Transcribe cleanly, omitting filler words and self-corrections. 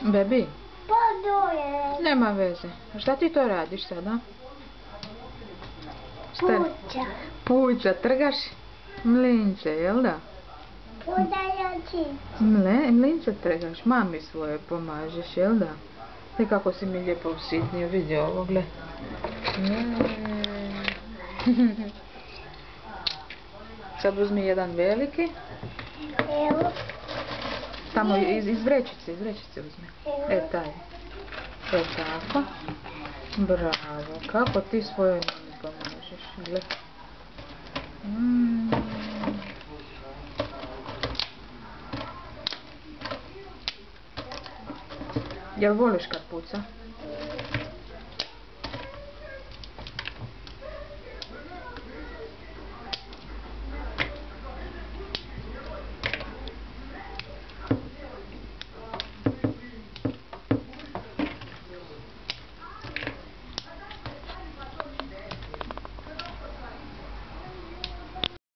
Bebi, Pa doje. nema veze. A šta ti to radiš sada? Puća. Puća, trgaš mlince, jel da? Udajači. Mlince trgaš, mami svoje pomažeš, jel da? I kako si mi lijepo usitnio, vidi ovo, gle. Sad uzmi jedan veliki. Evo. Tamo iz vrećice uzmi. Taj. Tako. Bravo, kako ti svojoj mami pomažeš, gle. Jel voliš kad puca?